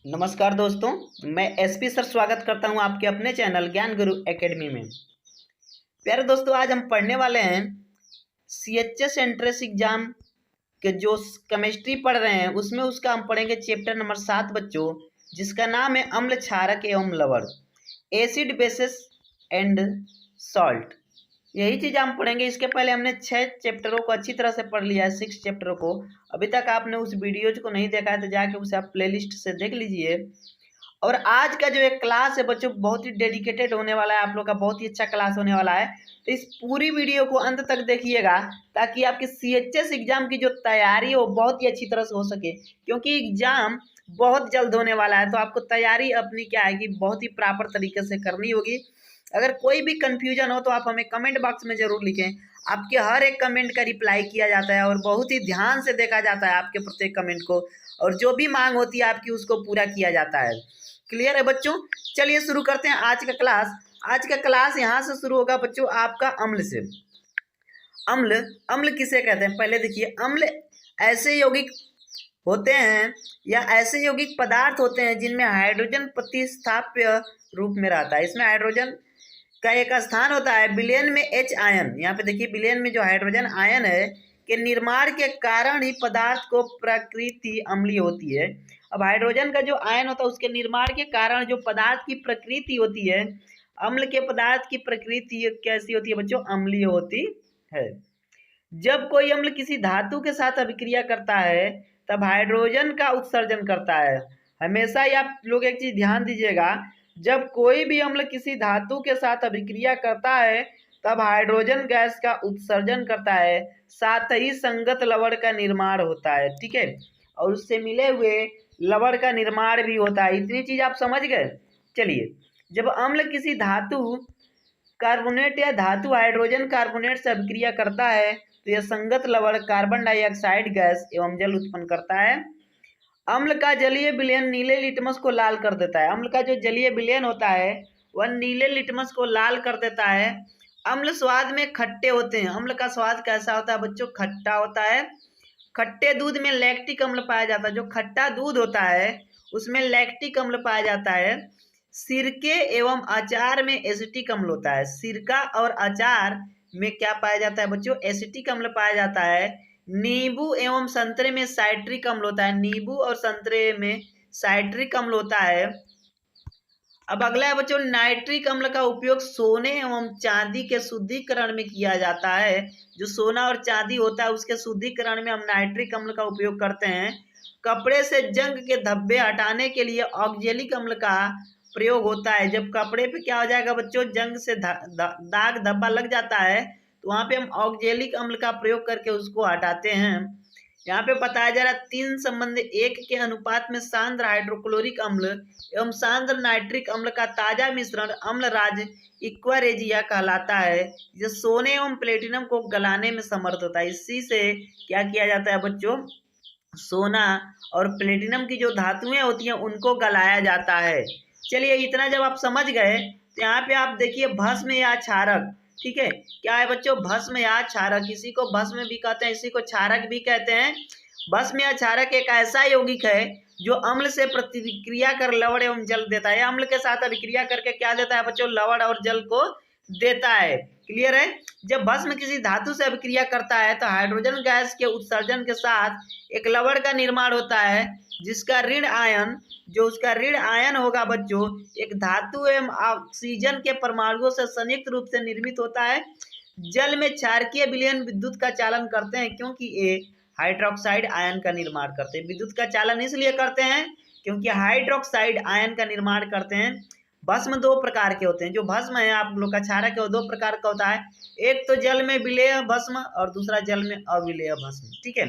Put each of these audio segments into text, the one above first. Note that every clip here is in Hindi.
नमस्कार दोस्तों, मैं एसपी सर स्वागत करता हूं आपके अपने चैनल ज्ञान गुरु एकेडमी में। प्यारे दोस्तों, आज हम पढ़ने वाले हैं सीएचएस एंट्रेंस एग्जाम के जो केमिस्ट्री पढ़ रहे हैं उसमें उसका हम पढ़ेंगे चैप्टर नंबर 7 बच्चों, जिसका नाम है अम्ल क्षारक एवं लवण, एसिड बेसिस एंड सॉल्ट। यही चीज़ हम पढ़ेंगे। इसके पहले हमने 6 चैप्टरों को अच्छी तरह से पढ़ लिया है, 6 चैप्टरों को। अभी तक आपने उस वीडियोज को नहीं देखा है तो जाके उसे आप प्लेलिस्ट से देख लीजिए। और आज का जो एक क्लास है बच्चों, बहुत ही डेडिकेटेड होने वाला है, आप लोग का बहुत ही अच्छा क्लास होने वाला है। तो इस पूरी वीडियो को अंत तक देखिएगा ताकि आपकी सीएचएस एग्जाम की जो तैयारी हो बहुत ही अच्छी तरह से हो सके, क्योंकि एग्जाम बहुत जल्द होने वाला है। तो आपको तैयारी अपनी क्या है कि बहुत ही प्रॉपर तरीके से करनी होगी। अगर कोई भी कंफ्यूजन हो तो आप हमें कमेंट बॉक्स में ज़रूर लिखें। आपके हर एक कमेंट का रिप्लाई किया जाता है और बहुत ही ध्यान से देखा जाता है आपके प्रत्येक कमेंट को, और जो भी मांग होती है आपकी उसको पूरा किया जाता है। क्लियर है बच्चों? चलिए शुरू करते हैं आज का क्लास। आज का क्लास यहाँ से शुरू होगा बच्चों आपका अम्ल से। अम्ल अम्ल किसे कहते हैं? पहले देखिए, अम्ल ऐसे यौगिक होते हैं या ऐसे यौगिक पदार्थ होते हैं जिनमें हाइड्रोजन प्रतिस्थाप्य रूप में रहता है। इसमें हाइड्रोजन का एक स्थान होता है विलयन में H आयन। यहाँ पे देखिए, विलयन में जो हाइड्रोजन आयन है के निर्माण के कारण ही पदार्थ को प्रकृति अम्लीय होती है। अब हाइड्रोजन का जो आयन होता है उसके निर्माण के कारण जो पदार्थ की प्रकृति होती है, अम्ल के पदार्थ की प्रकृति कैसी होती है बच्चों? अम्लीय होती है। जब कोई अम्ल किसी धातु के साथ अभिक्रिया करता है तब हाइड्रोजन का उत्सर्जन करता है। हमेशा ही आप लोग एक चीज ध्यान दीजिएगा, जब कोई भी अम्ल किसी धातु के साथ अभिक्रिया करता है तब हाइड्रोजन गैस का उत्सर्जन करता है, साथ ही संगत लवण का निर्माण होता है। ठीक है, और उससे मिले हुए लवण का निर्माण भी होता है। इतनी चीज आप समझ गए। चलिए, जब अम्ल किसी धातु कार्बोनेट या धातु हाइड्रोजन कार्बोनेट से अभिक्रिया करता है तो यह संगत लवण कार्बन डाइऑक्साइड गैस एवं जल उत्पन्न करता है। अम्ल का जलीय विलयन नीले लिटमस को लाल कर देता है। अम्ल का जो जलीय विलयन होता है वह नीले लिटमस को लाल कर देता है। अम्ल स्वाद में खट्टे होते हैं। अम्ल का स्वाद कैसा होता है बच्चों? खट्टा होता है। खट्टे दूध में लैक्टिक अम्ल पाया जाता है। जो खट्टा दूध होता है उसमें लैक्टिक अम्ल पाया जाता है। सिरके एवं अचार में एसिटिक अम्ल होता है। सिरका और अचार में क्या पाया जाता है बच्चों? एसिटिक अम्ल पाया जाता है। नींबू एवं संतरे में साइट्रिक अम्ल होता है। नींबू और संतरे में साइट्रिक अम्ल होता है। अब अगला है बच्चों, नाइट्रिक अम्ल का उपयोग सोने एवं चांदी के शुद्धिकरण में किया जाता है। जो सोना और चांदी होता है उसके शुद्धिकरण में हम नाइट्रिक अम्ल का उपयोग करते हैं। कपड़े से जंग के धब्बे हटाने के लिए ऑक्जेलिक अम्ल का प्रयोग होता है। जब कपड़े पे क्या हो जाएगा बच्चों? जंग से दाग धब्बा लग जाता है तो वहाँ पे हम ऑक्जेलिक अम्ल का प्रयोग करके उसको हटाते हैं। यहाँ पे बताया जा रहा है 3 संबंध 1 के अनुपात में सांद्र हाइड्रोक्लोरिक अम्ल एवं सांद्र नाइट्रिक अम्ल का ताजा मिश्रण अम्ल राज इक्वारेजिया कहलाता है, जो सोने एवं प्लेटिनम को गलाने में समर्थ होता है। इसी से क्या किया जाता है बच्चों? सोना और प्लेटिनम की जो धातुएं होती हैं उनको गलाया जाता है। चलिए, इतना जब आप समझ गए तो यहाँ पे आप देखिए भस्म या क्षारक। ठीक है, क्या है बच्चों? भस्म या क्षारक। इसी को भस्म भी कहते हैं, इसी को क्षारक भी कहते हैं। भस्म या क्षारक एक ऐसा यौगिक है जो अम्ल से प्रतिक्रिया कर लवण एवं जल देता है। अम्ल के साथ अभिक्रिया करके क्या देता है बच्चों? लवण और जल को देता है। क्लियर है? जब भस्म किसी धातु से अभिक्रिया करता है तो हाइड्रोजन गैस के उत्सर्जन के साथ एक लवण का निर्माण होता है, जिसका ऋण आयन, जो उसका ऋण आयन होगा बच्चों, एक धातु एवं ऑक्सीजन के परमाणुओं से संयुक्त रूप से निर्मित होता है। जल में क्षारकीय विलयन विद्युत का चालन करते हैं क्योंकि ये हाइड्रोक्साइड आयन का निर्माण करते हैं। विद्युत का चालन इसलिए करते हैं क्योंकि हाइड्रोक्साइड आयन का निर्माण करते हैं। भस्म 2 प्रकार के होते हैं। जो भस्म है आप लोग का क्षारक है वो 2 प्रकार का होता है। एक तो जल में विलेय भस्म और दूसरा जल में अविलेय भस्म। ठीक है,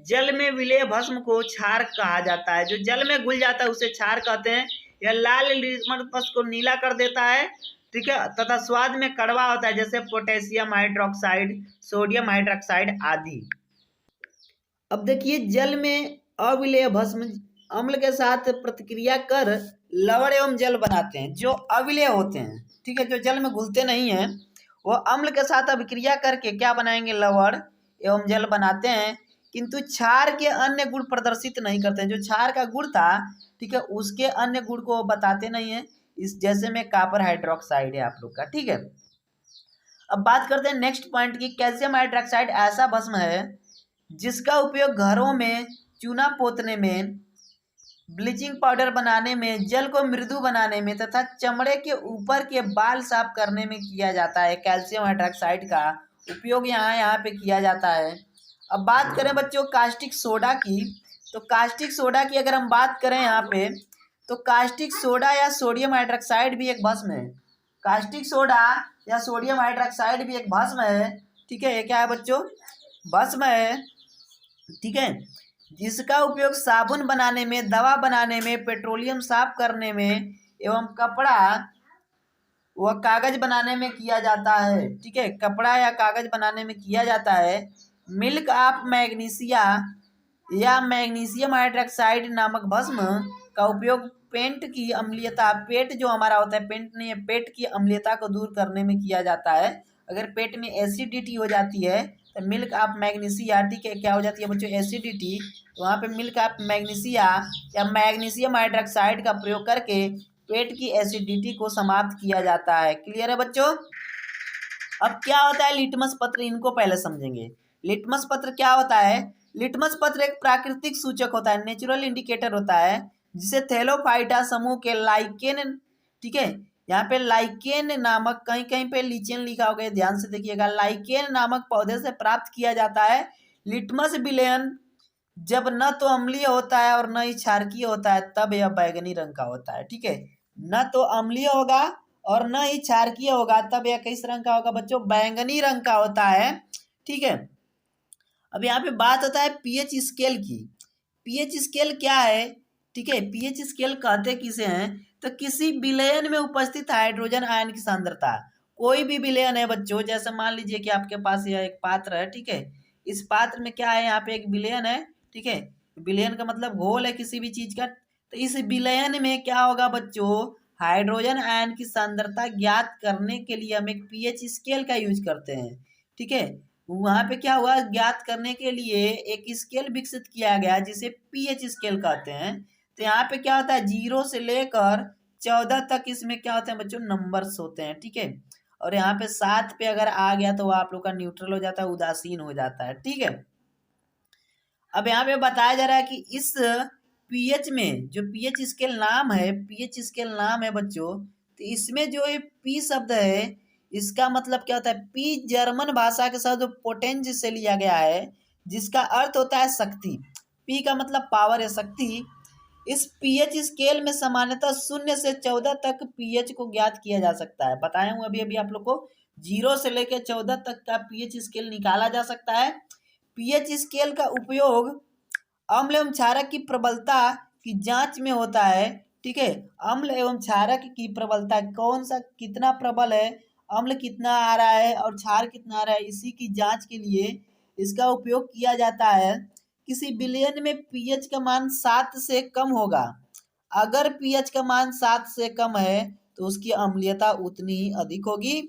जल में विलेय भस्म को क्षार कहा जाता है। जो जल में घुल जाता है उसे क्षार कहते हैं। यह लाल लिटमस को नीला कर देता है। ठीक है, तथा स्वाद में कड़वा होता है, जैसे पोटेशियम हाइड्रोक्साइड, सोडियम हाइड्रोक्साइड आदि। अब देखिए, जल में अविलेय भस्म अम्ल के साथ प्रतिक्रिया कर लवण एवं जल बनाते हैं। जो अविलेय होते हैं, ठीक है, जो जल में घुलते नहीं हैं, वो अम्ल के साथ अभिक्रिया करके क्या बनाएंगे? लवण एवं जल बनाते हैं। किंतु क्षार के अन्य गुण प्रदर्शित नहीं करते हैं। जो क्षार का गुण था, ठीक है, उसके अन्य गुण को बताते नहीं है। इस जैसे में कॉपर हाइड्रोक्साइड है आप लोग का, ठीक है। अब बात करते हैं नेक्स्ट पॉइंट की। कैल्शियम हाइड्रोक्साइड ऐसा भस्म है जिसका उपयोग घरों में चूना पोतने में, ब्लीचिंग पाउडर बनाने में, जल को मृदु बनाने में तथा चमड़े के ऊपर के बाल साफ करने में किया जाता है। कैल्शियम हाइड्रोक्साइड का उपयोग यहाँ पे किया जाता है। अब बात करें बच्चों कास्टिक सोडा की, तो कास्टिक सोडा की अगर हम बात करें यहाँ पे, तो कास्टिक सोडा या सोडियम हाइड्रोक्साइड भी एक भस्म है। कास्टिक सोडा या सोडियम हाइड्रोक्साइड भी एक भस्म है, ठीक है। ये क्या है बच्चों? भस्म है, ठीक है, जिसका उपयोग साबुन बनाने में, दवा बनाने में, पेट्रोलियम साफ करने में एवं कपड़ा व कागज बनाने में किया जाता है, ठीक है। कपड़ा या कागज बनाने में किया जाता है। मिल्क ऑफ मैग्नीशिया या मैग्नीशियम हाइड्रोक्साइड नामक भस्म का उपयोग पेट की अम्लीयता, पेट जो हमारा होता है, पेट नहीं है, पेट की अम्लीयता को दूर करने में किया जाता है। अगर पेट में एसिडिटी हो जाती है तो मिल्क ऑफ मैग्नीशिया, ठीक है, क्या हो जाती है बच्चों? एसिडिटी। तो वहाँ पे मिल्क ऑफ मैग्नीशिया या मैग्नीशियम हाइड्रोक्साइड का प्रयोग करके पेट की एसिडिटी को समाप्त किया जाता है। क्लियर है बच्चों? अब क्या होता है लिटमस पत्र, इनको पहले समझेंगे। लिटमस पत्र क्या होता है? लिटमस पत्र एक प्राकृतिक सूचक होता है, नेचुरल इंडिकेटर होता है, जिसे थैलोफाइटा समूह के लाइकेन, ठीक है, यहाँ पे लाइकेन नामक, कहीं कहीं पे लीचेन लिखा होगा, ध्यान से देखिएगा, लाइकेन नामक पौधे से प्राप्त किया जाता है। लिटमस विलयन जब न तो अम्लीय होता है और न ही क्षारकीय होता है, तब यह बैंगनी रंग का होता है, ठीक है। न तो अम्लीय होगा और न ही क्षारकीय होगा, तब यह किस रंग का होगा बच्चों? बैंगनी रंग का होता है, ठीक है। अब यहाँ पे बात होता है पीएच स्केल की। पीएच स्केल क्या है? ठीक है, पीएच स्केल कहते किसे हैं? तो किसी विलयन में उपस्थित हाइड्रोजन आयन की सांद्रता। कोई भी विलयन है बच्चों, जैसे मान लीजिए कि आपके पास यह एक पात्र है, ठीक है, इस पात्र में क्या है? यहाँ पे एक विलयन है, ठीक है, विलयन का मतलब घोल है किसी भी चीज का। तो इस विलयन में क्या होगा बच्चों? हाइड्रोजन आयन की सांद्रता ज्ञात करने के लिए हम एक पीएच स्केल का यूज करते हैं, ठीक है। वहां पे क्या हुआ? ज्ञात करने के लिए एक स्केल विकसित किया गया जिसे पीएच स्केल कहते हैं। तो यहाँ पे क्या होता है? 0 से लेकर 14 तक इसमें क्या होते हैं बच्चों? नंबर्स होते हैं, ठीक है। और यहाँ पे 7 पे अगर आ गया तो वो आप लोग का न्यूट्रल हो जाता है, उदासीन हो जाता है, ठीक है। अब यहाँ पे बताया जा रहा है कि इस पीएच में जो पीएच स्केल नाम है, पीएच स्केल नाम है बच्चों, तो इसमें जो ये पी शब्द है, इसका मतलब क्या होता है? पी जर्मन भाषा के शब्द पोटेंज से लिया गया है, जिसका अर्थ होता है शक्ति। पी का मतलब पावर या शक्ति। इस पीएच स्केल में सामान्यतः 0 से 14 तक पीएच को ज्ञात किया जा सकता है। बताया हूँ अभी अभी आप लोग को, 0 से लेकर 14 तक का पीएच स्केल निकाला जा सकता है। पीएच स्केल का उपयोग अम्ल एवं क्षारक की प्रबलता की जांच में होता है, ठीक है। अम्ल एवं क्षारक की प्रबलता, कौन सा कितना प्रबल है, अम्ल कितना आ रहा है और क्षार कितना आ रहा है, इसी की जांच के लिए इसका उपयोग किया जाता है। किसी विलयन में पीएच का मान 7 से कम होगा। अगर पीएच का मान 7 से कम है तो उसकी अम्लीयता उतनी ही अधिक होगी,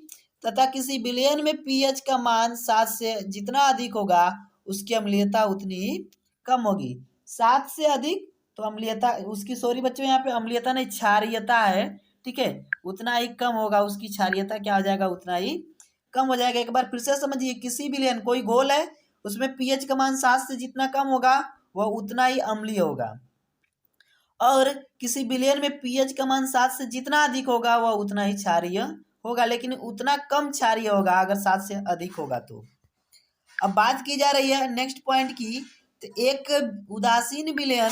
तथा किसी विलयन में पीएच का मान 7 से जितना अधिक होगा उसकी अम्लीयता उतनी ही कम होगी। 7 से अधिक तो अम्लीयता उसकी, सॉरी बच्चों, यहाँ पे अम्लीयता नहीं, क्षारीयता है, ठीक है, उतना ही कम होगा उसकी क्षारीयता, क्या हो जाएगा? उतना ही कम हो जाएगा। एक बार फिर से समझिए, किसी विलयन, कोई घोल है, उसमें पीएच का मान 7 से जितना कम होगा वह उतना ही अम्लीय होगा, और किसी विलयन में पीएच का मान 7 से जितना अधिक होगा वह उतना ही क्षारीय होगा, लेकिन उतना कम क्षारीय होगा अगर 7 से अधिक होगा तो। अब बात की जा रही है नेक्स्ट पॉइंट की, तो एक उदासीन विलयन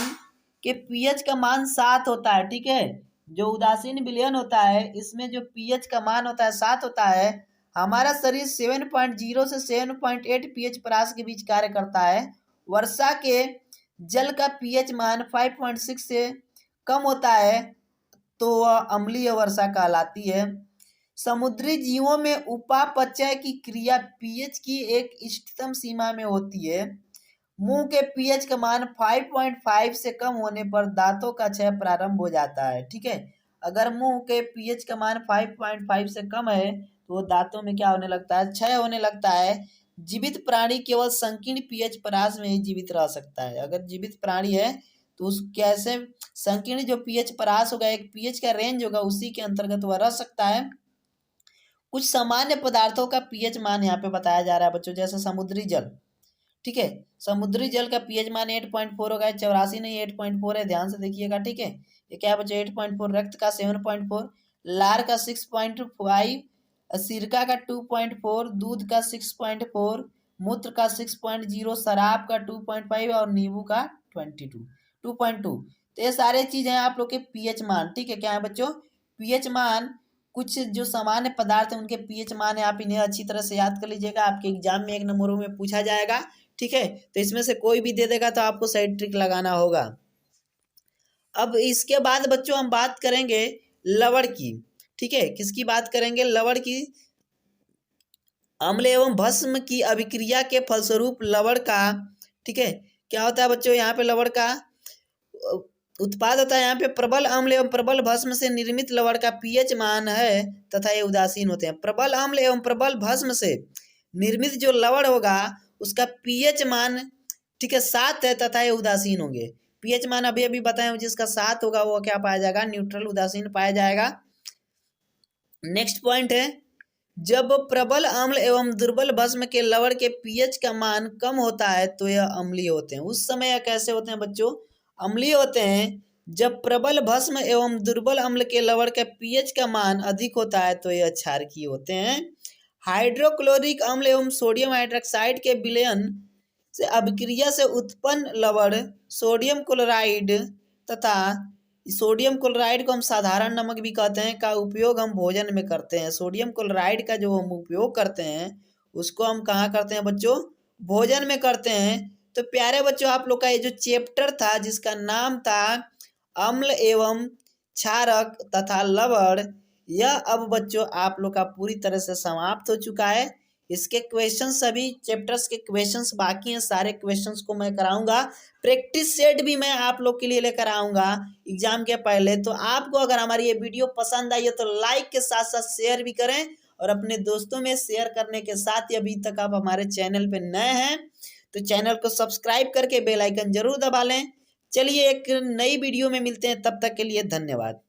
के पीएच का मान 7 होता है, ठीक है। जो उदासीन विलयन होता है इसमें जो पीएच का मान होता है 7 होता है। हमारा शरीर 7.0 से 7.8 पीएच परास के बीच कार्य करता है। वर्षा के जल का पीएच मान 5.6 से कम होता है तो वह अम्लीय वर्षा कहलाती है। समुद्री जीवों में उपापचय की क्रिया पीएच की एक इष्टतम सीमा में होती है। मुंह के पीएच का मान 5.5 से कम होने पर दांतों का क्षय प्रारंभ हो जाता है, ठीक है। अगर मुंह के पीएच का मान 5.5 से कम है तो दांतों में क्या होने लगता है? क्षय होने लगता है। जीवित प्राणी केवल संकीर्ण पीएच परास में ही जीवित रह सकता है। अगर जीवित प्राणी है तो उस कैसे संकीर्ण जो पीएच परास होगा, एक पीएच का रेंज होगा, उसी के अंतर्गत वह रह सकता है। कुछ सामान्य पदार्थों का पीएच मान यहाँ पे बताया जा रहा है बच्चों, जैसे समुद्री जल। ठीक है, समुद्री जल का पीएच मान 8.4 होगा, 84 नहीं 8.4 है, ध्यान से देखिएगा। ठीक है, ये क्या बच्चों 8.4, रक्त का 7.4, लार का 6.5, सिरका का 2.4, दूध का 6.4, मूत्र का 6.0, शराब का 2.5 और नींबू का 2.2। तो ये सारे चीज हैं आप लोग के पीएच मान। ठीक है, क्या है बच्चों, पीएच मान। कुछ जो सामान्य पदार्थ है उनके पीएच मान है, आप इन्हें अच्छी तरह से याद कर लीजिएगा, आपके एग्जाम में 1 नंबरों में पूछा जाएगा। ठीक है, तो इसमें से कोई भी दे देगा तो आपको सही ट्रिक लगाना होगा। अब इसके बाद बच्चों हम बात करेंगे लवण की। ठीक है, किसकी बात करेंगे, लवण की। अम्ल एवं भस्म की अभिक्रिया के फलस्वरूप लवण का, ठीक है, क्या होता है बच्चों, यहाँ पे लवण का उत्पाद होता है। यहाँ पे प्रबल अम्ल एवं प्रबल भस्म से निर्मित लवण का पीएच मान है तथा ये उदासीन होते हैं। प्रबल अम्ल एवं प्रबल भस्म से निर्मित जो लवण होगा उसका पीएच मान, ठीक है, 7 है तथा ये उदासीन होंगे। पीएच मान अभी अभी बताएं, जिसका 7 होगा वो क्या पाया जाएगा, न्यूट्रल उदासीन पाया जाएगा। नेक्स्ट पॉइंट है, जब प्रबल अम्ल एवं दुर्बल भस्म के लवण के पीएच का मान कम होता है तो यह अम्लीय होते हैं। उस समय यह कैसे होते हैं बच्चों, अम्लीय होते हैं। जब प्रबल भस्म एवं दुर्बल अम्ल के लवण का पीएच का मान अधिक होता है तो यह क्षारकीय होते हैं। हाइड्रोक्लोरिक अम्ल एवं सोडियम हाइड्रोक्साइड के विलयन से अभिक्रिया से उत्पन्न लवण सोडियम क्लोराइड तथा सोडियम क्लोराइड को हम साधारण नमक भी कहते हैं, का उपयोग हम भोजन में करते हैं। सोडियम क्लोराइड का जो हम उपयोग करते हैं उसको हम कहाँ करते हैं बच्चों, भोजन में करते हैं। तो प्यारे बच्चों, आप लोग का ये जो चैप्टर था जिसका नाम था अम्ल एवं क्षारक तथा लवण, यह अब बच्चों आप लोग का पूरी तरह से समाप्त हो चुका है। इसके क्वेश्चंस, सभी चैप्टर्स के क्वेश्चंस बाकी हैं, सारे क्वेश्चंस को मैं कराऊंगा। प्रैक्टिस सेट भी मैं आप लोग के लिए लेकर आऊंगा एग्जाम के पहले। तो आपको अगर हमारी ये वीडियो पसंद आई है तो लाइक के साथ साथ शेयर भी करें, और अपने दोस्तों में शेयर करने के साथ ही अभी तक आप हमारे चैनल पे नए हैं तो चैनल को सब्सक्राइब करके बेल आइकन जरूर दबा लें। चलिए एक नई वीडियो में मिलते हैं, तब तक के लिए धन्यवाद।